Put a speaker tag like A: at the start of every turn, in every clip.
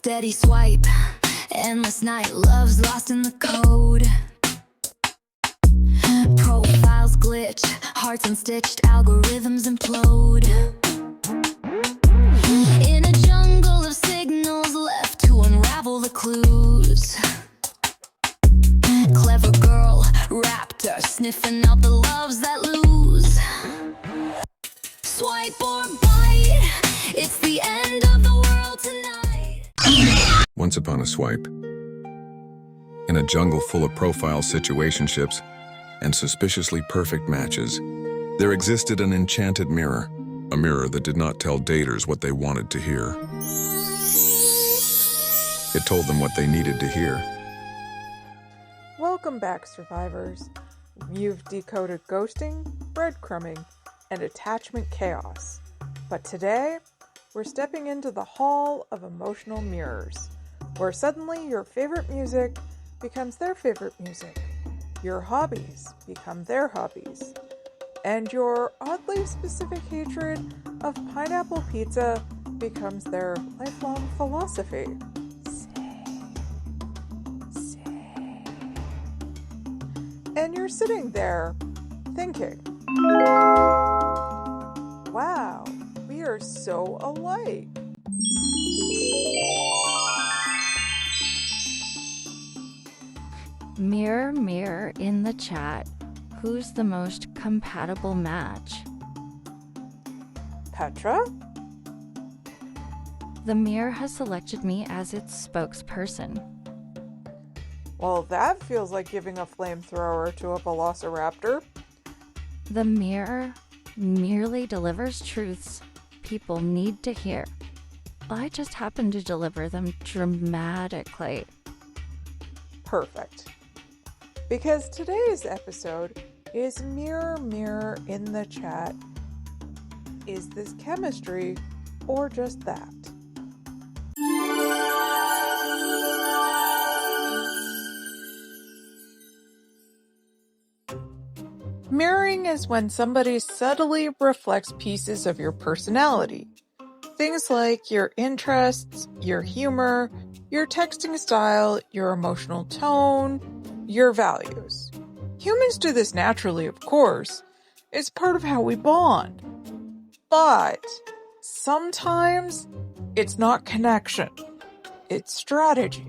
A: Steady swipe, endless night, love's lost in the code. Profiles glitch, hearts unstitched, algorithms implode. In a jungle of signals left to unravel the clues. Clever girl, raptor, sniffing out the loves that lose. Swipe or bite, it's the end of the world tonight.
B: Once upon a swipe, in a jungle full of profile situationships and suspiciously perfect matches, there existed an enchanted mirror, a mirror that did not tell daters what they wanted to hear. It told them what they needed to hear.
C: Welcome back, survivors. You've decoded ghosting, breadcrumbing, and attachment chaos. But today, we're stepping into the hall of emotional mirrors, where suddenly your favorite music becomes their favorite music, your hobbies become their hobbies, and your oddly specific hatred of pineapple pizza becomes their lifelong philosophy. And you're sitting there thinking, wow, we are so alike.
D: Mirror, mirror in the chat, who's the most compatible match?
C: Petra?
D: The mirror has selected me as its spokesperson.
C: Well, that feels like giving a flamethrower to a velociraptor.
D: The mirror merely delivers truths people need to hear. I just happen to deliver them dramatically.
C: Perfect. Because today's episode is Mirror, Mirror in the Chat. Is this chemistry or just that? Mirroring is when somebody subtly reflects pieces of your personality. Things like your interests, your humor, your texting style, your emotional tone, your values. Humans do this naturally, of course. It's part of how we bond. But sometimes it's not connection. It's strategy.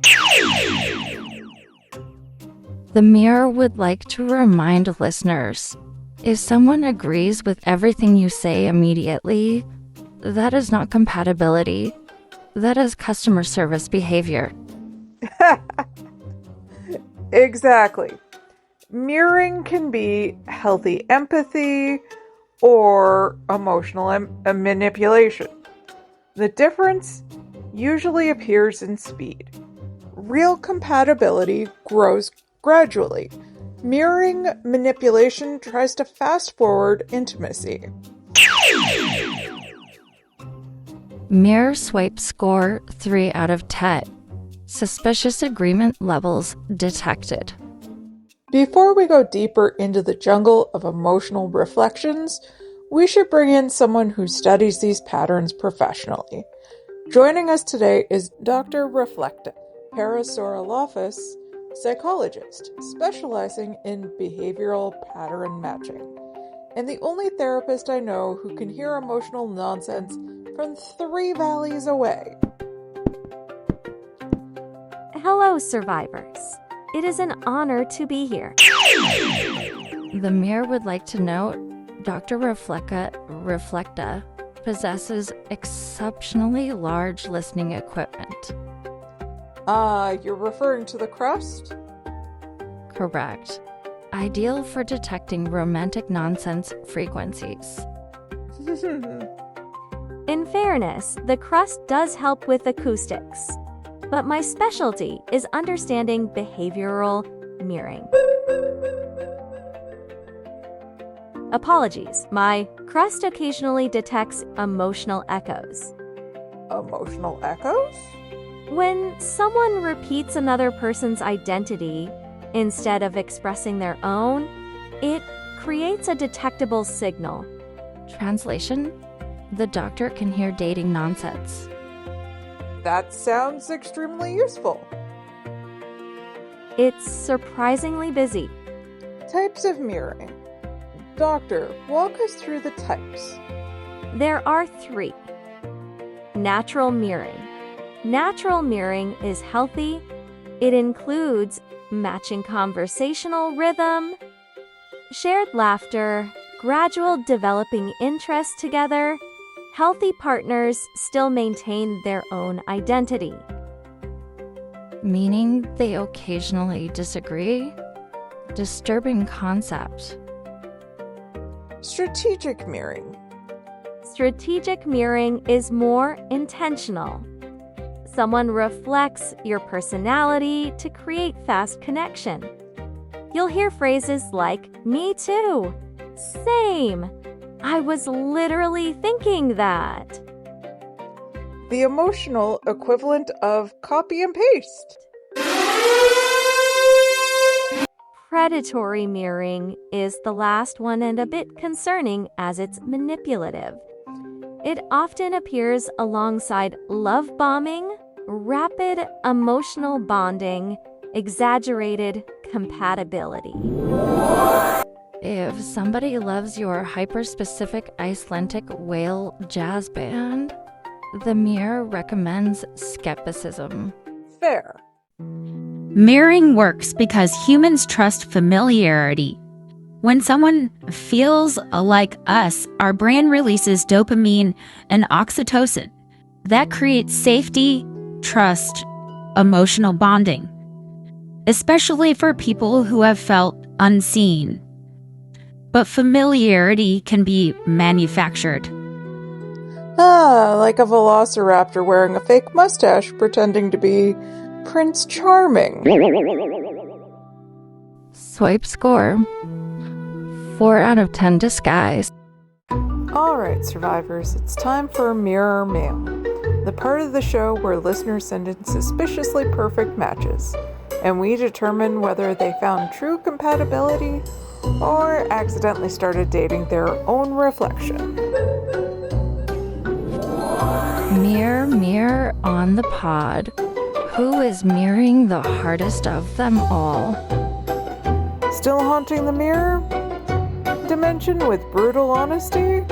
D: The mirror would like to remind listeners, if someone agrees with everything you say immediately, that is not compatibility. That is customer service behavior.
C: Exactly. Mirroring can be healthy empathy or emotional manipulation. The difference usually appears in speed. Real compatibility grows gradually. Mirroring manipulation tries to fast forward intimacy.
D: Mirror swipe score 3 out of 10. Suspicious agreement levels detected.
C: Before we go deeper into the jungle of emotional reflections, we should bring in someone who studies these patterns professionally. Joining us today is Dr. Reflecta Parasorolofis, psychologist specializing in behavioral pattern matching, and the only therapist I know who can hear emotional nonsense from 3 valleys away.
E: Hello, survivors. It is an honor to be here.
D: The mirror would like to note Dr. Reflecta possesses exceptionally large listening equipment.
C: You're referring to the crust?
D: Correct. Ideal for detecting romantic nonsense frequencies.
E: In fairness, the crust does help with acoustics, but my specialty is understanding behavioral mirroring. Apologies, my crust occasionally detects emotional echoes.
C: Emotional echoes?
E: When someone repeats another person's identity instead of expressing their own, it creates a detectable signal.
D: Translation: the doctor can hear dating nonsense.
C: That sounds extremely useful.
E: It's surprisingly busy.
C: Types of mirroring. Doctor, walk us through the types.
E: There are 3. Natural mirroring. Natural mirroring is healthy. It includes matching conversational rhythm, shared laughter, gradual developing interest together. Healthy partners still maintain their own identity.
D: Meaning they occasionally disagree? Disturbing concept.
C: Strategic mirroring.
E: Strategic mirroring is more intentional. Someone reflects your personality to create fast connection. You'll hear phrases like, "Me too," "Same," "I was literally thinking that."
C: The emotional equivalent of copy and paste.
E: Predatory mirroring is the last one and a bit concerning as it's manipulative. It often appears alongside love bombing, rapid emotional bonding, exaggerated compatibility.
D: If somebody loves your hyper-specific Icelandic whale jazz band, the mirror recommends skepticism.
C: Fair.
F: Mirroring works because humans trust familiarity. When someone feels like us, our brain releases dopamine and oxytocin. That creates safety, trust, emotional bonding, especially for people who have felt unseen. But familiarity can be manufactured.
C: Like a velociraptor wearing a fake mustache pretending to be Prince Charming.
D: Swipe score. 4 out of 10 disguise.
C: Alright, survivors, it's time for Mirror Mail, the part of the show where listeners send in suspiciously perfect matches, and we determine whether they found true compatibility or accidentally started dating their own reflection.
D: Mirror, mirror on the pod. Who is mirroring the hardest of them all?
C: Still haunting the mirror dimension with brutal honesty?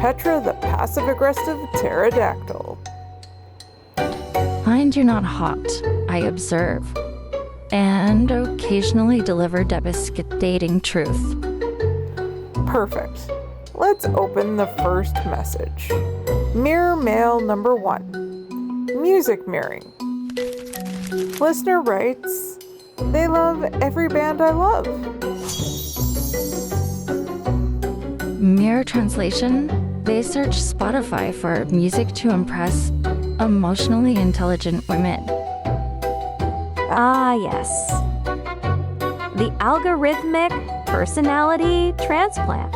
C: Petra the Passive-Aggressive Pterodactyl.
D: Find you not hot, I observe, and occasionally deliver devastating truth.
C: Perfect. Let's open the first message. Mirror mail number 1. Music mirroring. Listener writes, "They love every band I love."
D: Mirror translation, they search Spotify for music to impress emotionally intelligent women.
E: Ah, yes. The algorithmic personality transplant.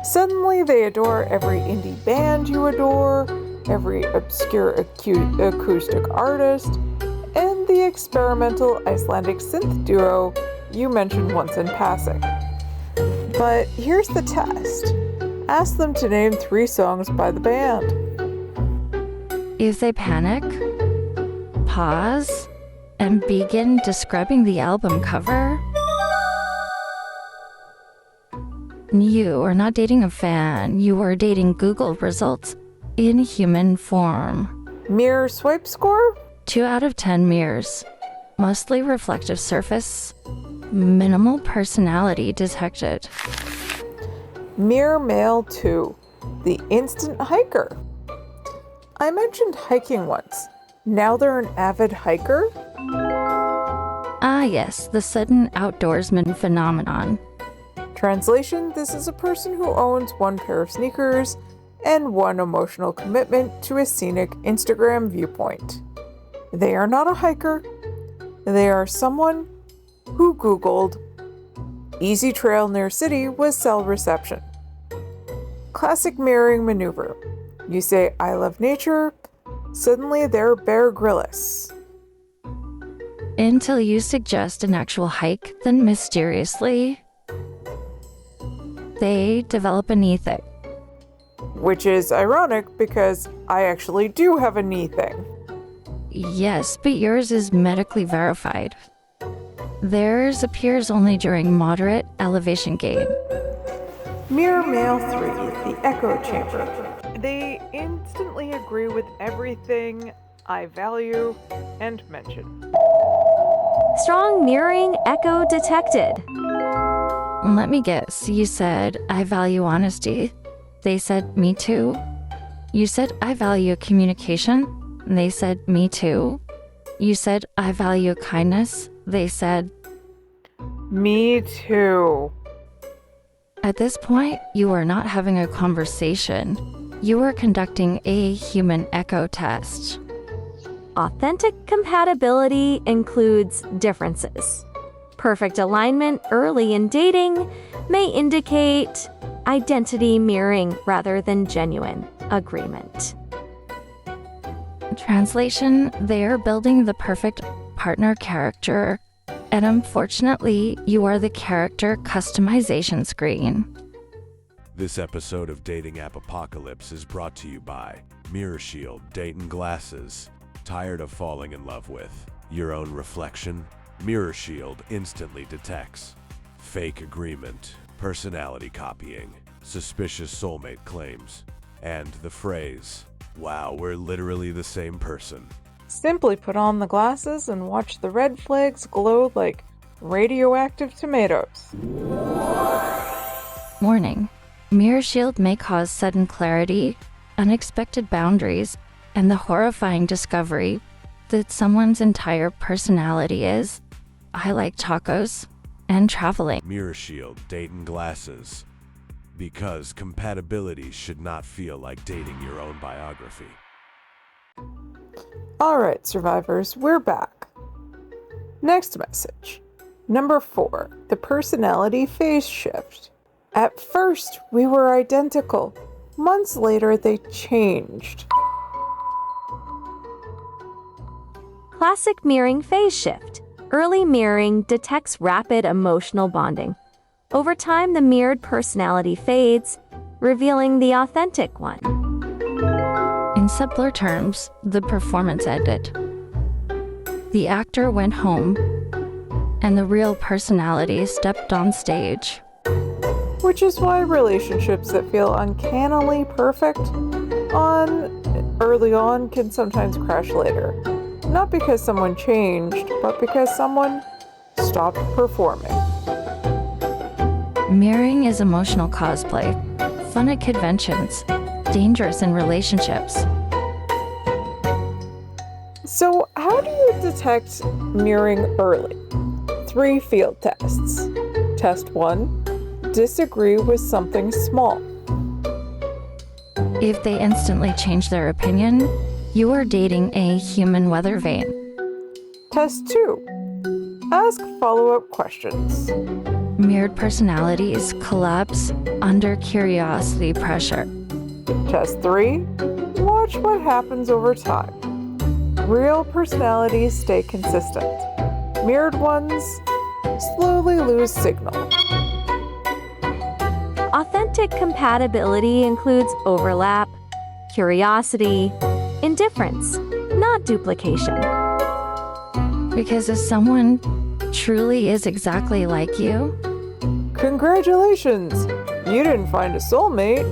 C: Suddenly they adore every indie band you adore, every obscure acoustic artist, and the experimental Icelandic synth duo you mentioned once in passing. But here's the test. Ask them to name 3 songs by the band.
D: If they panic, pause, and begin describing the album cover, you are not dating a fan, you are dating Google results in human form.
C: Mirror swipe score?
D: 2 out of 10 mirrors. Mostly reflective surface. Minimal personality detected.
C: Mirror mail 2. The instant hiker. I mentioned hiking once. Now they're an avid hiker?
D: Ah yes, the sudden outdoorsman phenomenon.
C: Translation, this is a person who owns 1 pair of sneakers and 1 emotional commitment to a scenic Instagram viewpoint. They are not a hiker. They are someone who Googled easy trail near city with cell reception. Classic mirroring maneuver. You say, "I love nature," suddenly they're Bear Grylls.
D: Until you suggest an actual hike, then mysteriously, they develop an ethic.
C: Which is ironic because I actually do have a knee thing.
D: Yes, but yours is medically verified. Theirs appears only during moderate elevation gain.
C: Mirror Male 3, the Echo Chamber. They instantly agree with everything I value and mention.
E: Strong mirroring echo detected.
D: Let me guess, you said, I value honesty. They said, me too. You said, I value communication. They said, me too. You said, I value kindness. They said,
C: me too.
D: at this point, you are not having a conversation. You are conducting a human echo test.
E: Authentic compatibility includes differences. Perfect alignment early in dating may indicate identity mirroring rather than genuine agreement.
D: Translation, they are building the perfect partner character, and unfortunately, you are the character customization screen.
G: This episode of Dating App Apocalypse is brought to you by Mirror Shield Dating Glasses. Tired of falling in love with your own reflection? Mirror Shield instantly detects fake agreement, personality copying, suspicious soulmate claims, and the phrase, "Wow, we're literally the same person."
C: Simply put on the glasses and watch the red flags glow like radioactive tomatoes.
D: Warning. Mirror Shield may cause sudden clarity, unexpected boundaries, and the horrifying discovery that someone's entire personality is, I like tacos and traveling.
G: Mirror Shield Dating Glasses. Because compatibility should not feel like dating your own biography.
C: Alright, survivors, we're back. Next message. Number 4, the personality phase shift. At first, we were identical. Months later, they changed.
E: Classic mirroring phase shift. Early mirroring detects rapid emotional bonding. Over time, the mirrored personality fades, revealing the authentic one.
D: In simpler terms, the performance ended. The actor went home, and the real personality stepped on stage.
C: Which is why relationships that feel uncannily perfect early on can sometimes crash later. Not because someone changed, but because someone stopped performing.
D: Mirroring is emotional cosplay, fun at conventions, dangerous in relationships.
C: So, how do you detect mirroring early? 3 field tests. Test 1, disagree with something small.
D: If they instantly change their opinion, you are dating a human weather vane.
C: Test 2, ask follow-up questions.
D: Mirrored personalities collapse under curiosity pressure.
C: Test 3, watch what happens over time. Real personalities stay consistent. Mirrored ones slowly lose signal.
E: Authentic compatibility includes overlap, curiosity, indifference, not duplication.
D: Because if someone truly is exactly like you,
C: Congratulations! You didn't find a soulmate.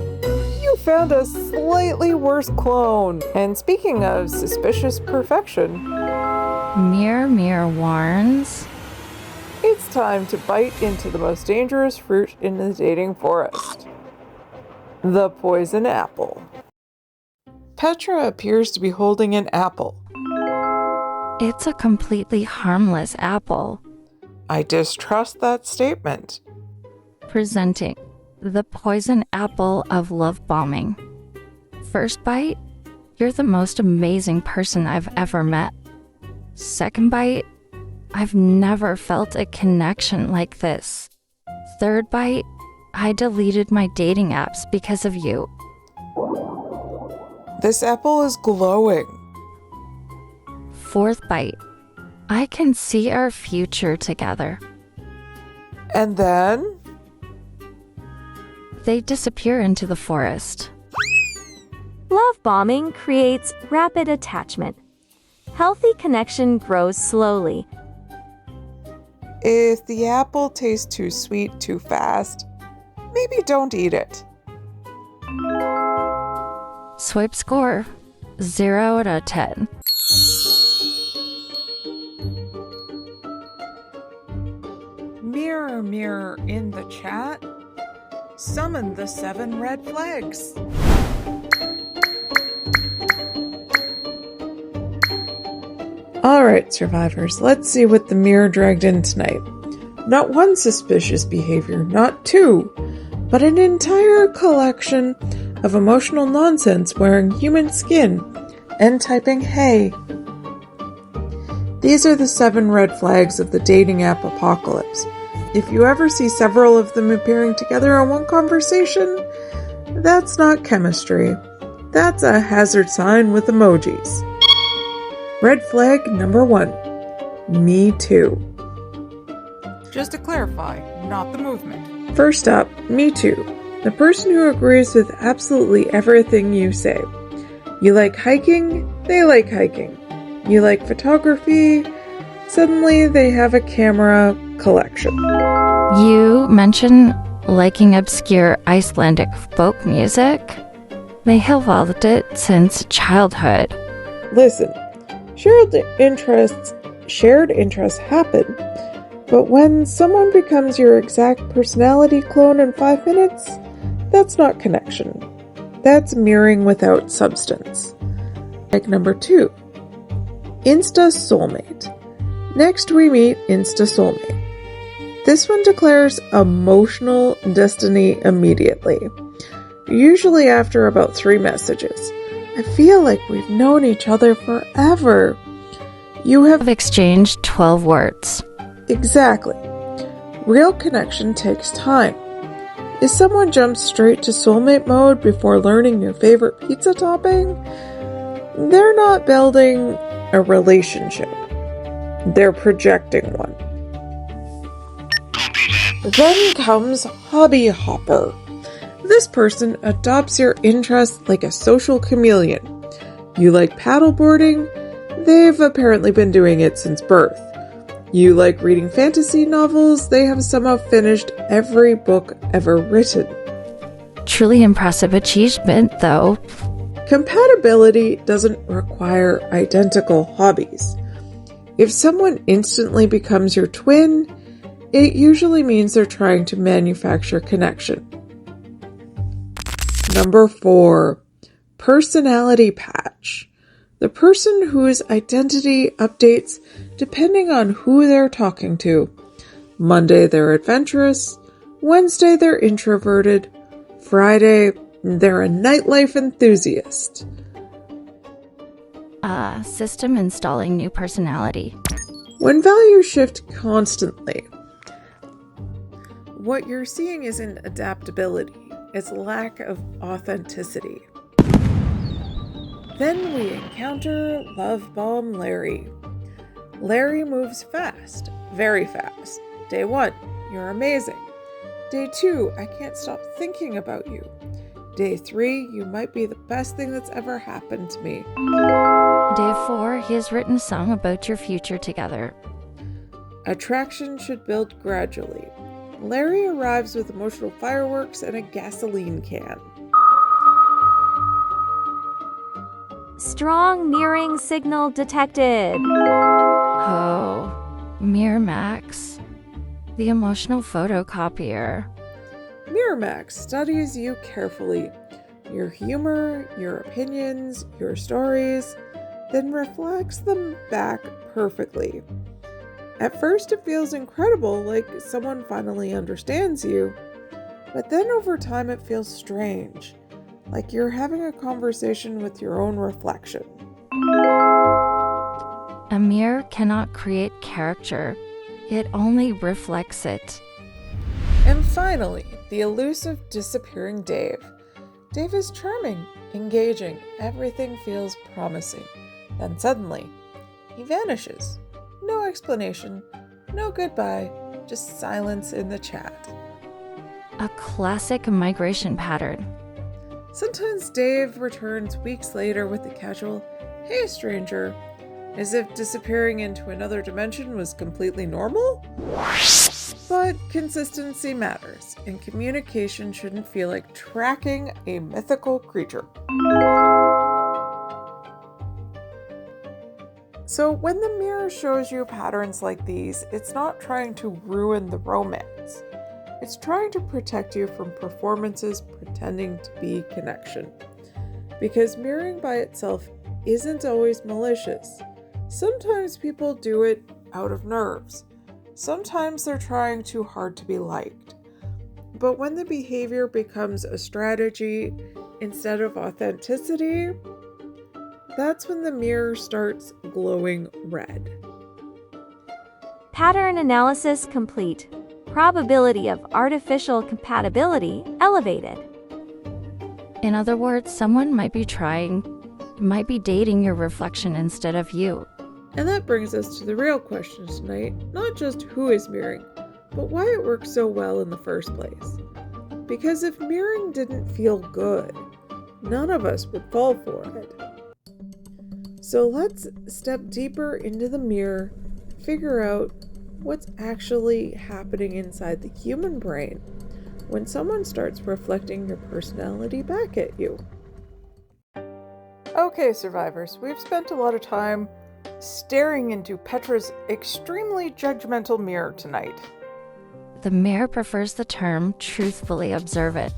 C: You found a slightly worse clone. And speaking of suspicious perfection,
D: mirror warns.
C: it's time to bite into the most dangerous fruit in the dating forest. The poison apple. Petra appears to be holding an apple.
D: It's a completely harmless apple.
C: I distrust that statement.
D: Presenting the poison apple of love bombing. First bite, you're the most amazing person I've ever met. Second bite, I've never felt a connection like this. Third bite, I deleted my dating apps because of you.
C: This apple is glowing.
D: Fourth bite, I can see our future together.
C: And then,
D: They disappear into the forest.
E: Love bombing creates rapid attachment. Healthy connection grows slowly.
C: If the apple tastes too sweet too fast, maybe don't eat it.
D: Swipe score 0 out of 10.
C: Mirror, mirror in the chat, summon the 7 red flags. Alright, survivors, let's see what the mirror dragged in tonight. Not one suspicious behavior, not two, but an entire collection of emotional nonsense wearing human skin and typing hey. These are the 7 red flags of the dating app apocalypse. If you ever see several of them appearing together in one conversation, that's not chemistry. That's a hazard sign with emojis. Red flag number 1. Me too. Just to clarify, not the movement. First up, me too. The person who agrees with absolutely everything you say. You like hiking? They like hiking. You like photography? Suddenly they have a camera collection.
D: You mention liking obscure Icelandic folk music? They have loved it since childhood.
C: Listen, shared interests happen, but when someone becomes your exact personality clone in 5 minutes, that's not connection. That's mirroring without substance. Like number 2, Insta-Soulmate. Next we meet Insta-Soulmate. This one declares emotional destiny immediately, usually after about 3 messages. I feel like we've known each other forever. You have
D: Exchanged 12 words.
C: Exactly. Real connection takes time. If someone jumps straight to soulmate mode before learning your favorite pizza topping, they're not building a relationship. They're projecting one. Then comes Hobby Hopper. This person adopts your interests like a social chameleon. You like paddleboarding? They've apparently been doing it since birth. You like reading fantasy novels? They have somehow finished every book ever written.
D: Truly impressive achievement, though.
C: Compatibility doesn't require identical hobbies. If someone instantly becomes your twin, it usually means they're trying to manufacture connection. Number 4, personality patch. The person whose identity updates depending on who they're talking to. Monday, they're adventurous. Wednesday, they're introverted. Friday, they're a nightlife enthusiast.
D: System installing new personality.
C: When values shift constantly, what you're seeing isn't adaptability, it's lack of authenticity. Then we encounter Love Bomb Larry. Larry moves fast, very fast. Day 1, you're amazing. Day 2, I can't stop thinking about you. Day 3, you might be the best thing that's ever happened to me.
D: Day 4, he has written a song about your future together.
C: Attraction should build gradually. Larry arrives with emotional fireworks and a gasoline can.
E: Strong mirroring signal detected.
D: Oh, Miramax. The emotional photocopier.
C: Miramax studies you carefully. Your humor, your opinions, your stories, then reflects them back perfectly. At first it feels incredible, like someone finally understands you. But then over time it feels strange, like you're having a conversation with your own reflection.
D: A mirror cannot create character. It only reflects it.
C: And finally, the elusive disappearing Dave. Dave is charming, engaging, everything feels promising. Then suddenly, he vanishes. No explanation, no goodbye, just silence in the chat.
D: A classic migration pattern.
C: Sometimes Dave returns weeks later with a casual, "Hey, stranger," as if disappearing into another dimension was completely normal. But consistency matters, and communication shouldn't feel like tracking a mythical creature. So when the mirror shows you patterns like these, it's not trying to ruin the romance. It's trying to protect you from performances pretending to be connection. Because mirroring by itself isn't always malicious. Sometimes people do it out of nerves. Sometimes they're trying too hard to be liked. But when the behavior becomes a strategy instead of authenticity, that's when the mirror starts glowing red.
E: Pattern analysis complete. Probability of artificial compatibility elevated.
D: In other words, someone might be dating your reflection instead of you.
C: And that brings us to the real question tonight, not just who is mirroring, but why it works so well in the first place. Because if mirroring didn't feel good, none of us would fall for it. So let's step deeper into the mirror, figure out what's actually happening inside the human brain when someone starts reflecting your personality back at you. Okay, survivors, we've spent a lot of time staring into Petra's extremely judgmental mirror tonight.
D: The mirror prefers the term truthfully observant.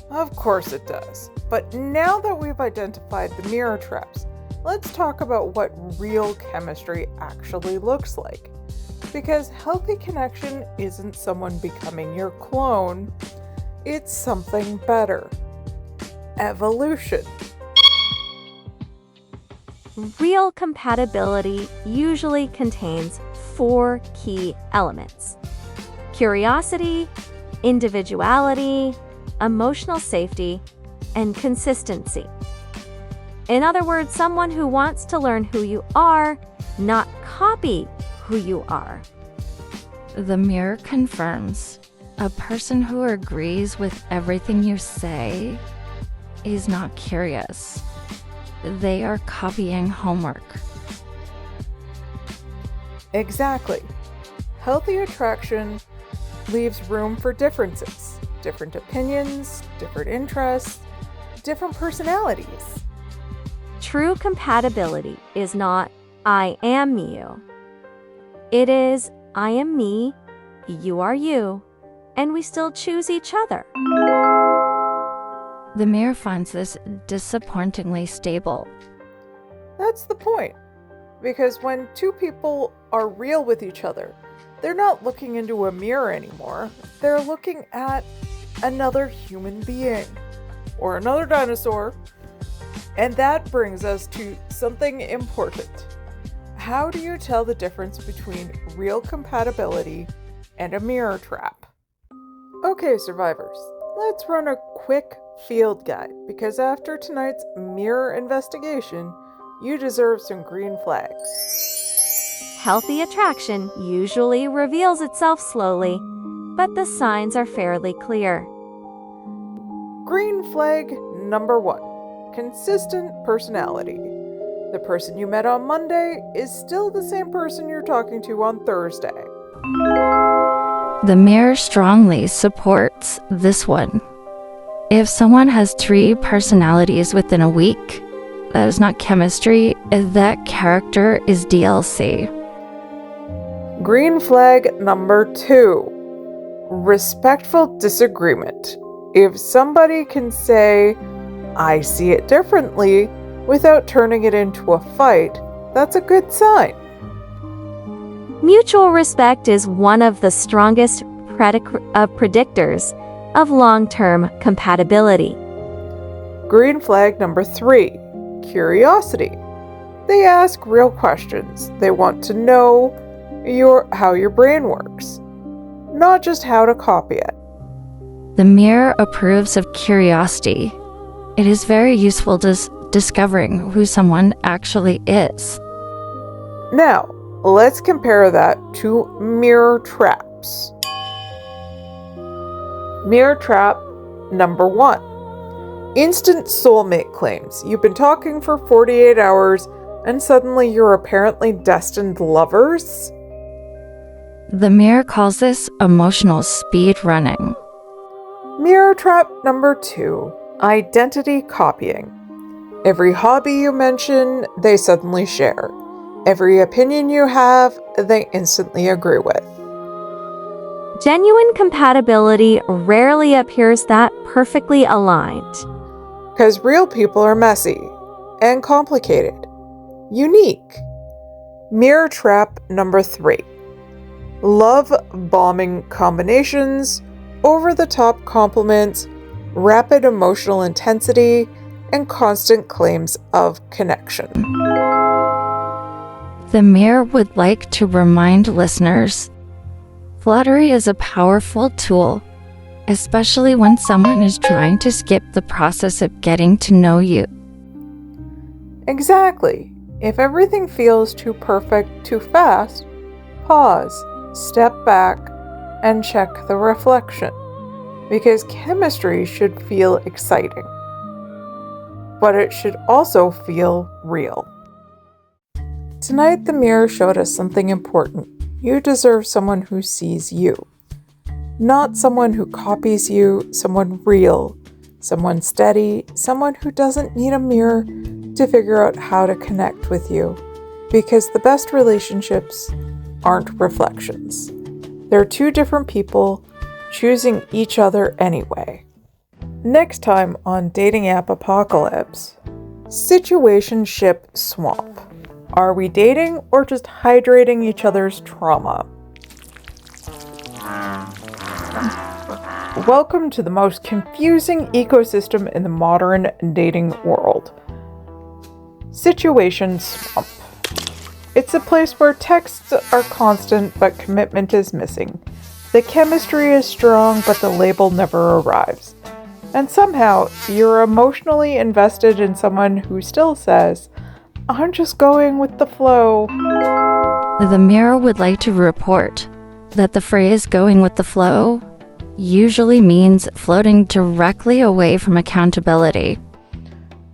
C: Of course it does. But now that we've identified the mirror traps, let's talk about what real chemistry actually looks like. Because healthy connection isn't someone becoming your clone, it's something better. Evolution.
E: Real compatibility usually contains 4 key elements: curiosity, individuality, emotional safety, and consistency. In other words, someone who wants to learn who you are, not copy who you are.
D: The mirror confirms a person who agrees with everything you say is not curious. They are copying homework.
C: Exactly. Healthy attraction leaves room for differences, different opinions, different interests, different personalities.
E: True compatibility is not "I am you." It is "I am me, you are you, and we still choose each other."
D: The mirror finds this disappointingly stable.
C: That's the point. Because when two people are real with each other, they're not looking into a mirror anymore. They're looking at another human being or another dinosaur. And that brings us to something important. How do you tell the difference between real compatibility and a mirror trap? Okay, survivors, let's run a quick field guide, because after tonight's mirror investigation, you deserve some green flags.
E: Healthy attraction usually reveals itself slowly, but the signs are fairly clear.
C: Green flag number 1, consistent personality. The person you met on Monday is still the same person you're talking to on Thursday.
D: The mirror strongly supports this one. If someone has 3 personalities within a week, that is not chemistry, that character is DLC.
C: Green flag number 2, respectful disagreement. If somebody can say, "I see it differently," without turning it into a fight, that's a good sign.
E: Mutual respect is one of the strongest predictors of long-term compatibility.
C: Green flag number 3, curiosity. They ask real questions. They want to know how your brain works, not just how to copy it.
D: The mirror approves of curiosity. It is very useful discovering who someone actually is.
C: Now, let's compare that to mirror traps. Mirror trap number 1. Instant soulmate claims. You've been talking for 48 hours and suddenly you're apparently destined lovers?
D: The mirror calls this emotional speed running.
C: Mirror trap number 2. Identity copying. Every hobby you mention, they suddenly share. Every opinion you have, they instantly agree with.
E: Genuine compatibility rarely appears that perfectly aligned.
C: Because real people are messy and complicated. Unique. Mirror trap number 3. Love bombing combinations, over-the-top compliments, rapid emotional intensity, and constant claims of connection.
D: The mirror would like to remind listeners, flattery is a powerful tool, especially when someone is trying to skip the process of getting to know you.
C: Exactly. If everything feels too perfect too fast, pause, step back, and check the reflection. Because chemistry should feel exciting. But it should also feel real. Tonight, the mirror showed us something important. You deserve someone who sees you. Not someone who copies you, someone real, someone steady, someone who doesn't need a mirror to figure out how to connect with you. Because the best relationships aren't reflections. They're two different people choosing each other anyway. Next time on Dating App Apocalypse, situationship swamp. Are we dating or just hydrating each other's trauma? Welcome to the most confusing ecosystem in the modern dating world. Situation swamp. It's a place where texts are constant but commitment is missing. The chemistry is strong but the label never arrives. And somehow you're emotionally invested in someone who still says, "I'm just going with the flow."
D: The mirror would like to report that the phrase "going with the flow" usually means floating directly away from accountability.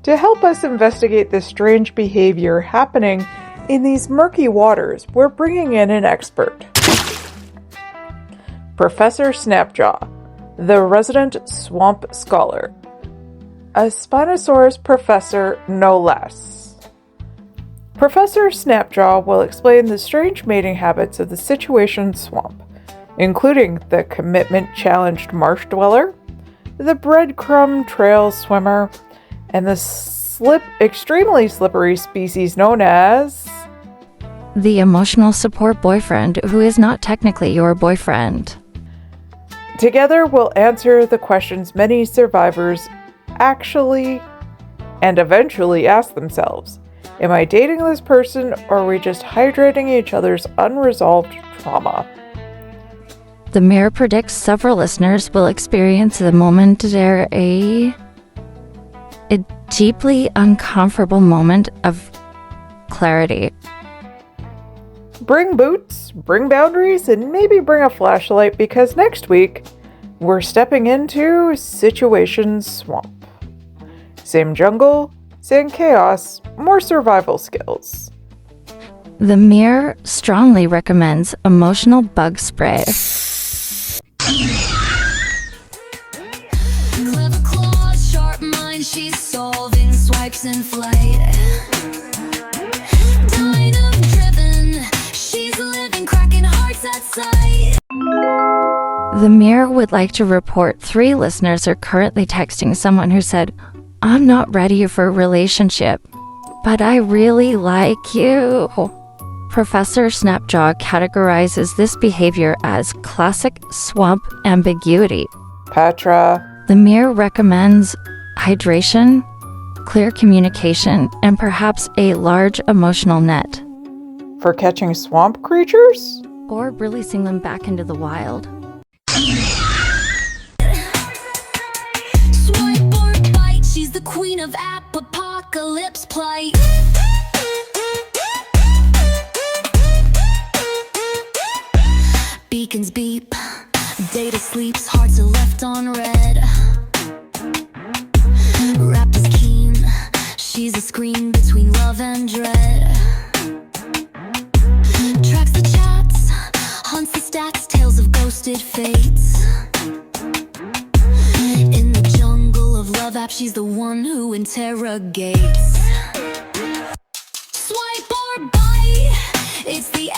C: To help us investigate this strange behavior happening in these murky waters, we're bringing in an expert. Professor Snapjaw, the resident swamp scholar. A Spinosaurus professor, no less. Professor Snapjaw will explain the strange mating habits of the situation swamp, including the commitment-challenged marsh dweller, the breadcrumb trail swimmer, and the extremely slippery species known as
D: the emotional support boyfriend who is not technically your boyfriend.
C: Together, we'll answer the questions many survivors actually and eventually ask themselves. Am I dating this person, or are we just hydrating each other's unresolved trauma?
D: The mirror predicts several listeners will experience the momentary, a deeply uncomfortable moment of clarity.
C: Bring boots, bring boundaries, and maybe bring a flashlight, because next week we're stepping into Situation Swamp. Same jungle, same chaos, more survival skills.
D: The mirror strongly recommends emotional bug spray.
A: Clever claws, sharp mind, she's solving swipes in flight. Dynamo-driven, she's living, cracking hearts at sight.
D: The mirror would like to report 3 listeners are currently texting someone who said, "I'm not ready for a relationship, but I really like you." Professor Snapjaw categorizes this behavior as classic swamp ambiguity.
C: Petra.
D: The mirror recommends hydration, clear communication, and perhaps a large emotional net.
C: For catching swamp creatures?
D: Or releasing them back into the wild.
A: Swipe or bite, she's the queen of apocalypse plight. Beacons beep, data sleeps, hearts are left on red. twisted fates. In the jungle of love apps, she's the one who interrogates. Swipe or bite, it's the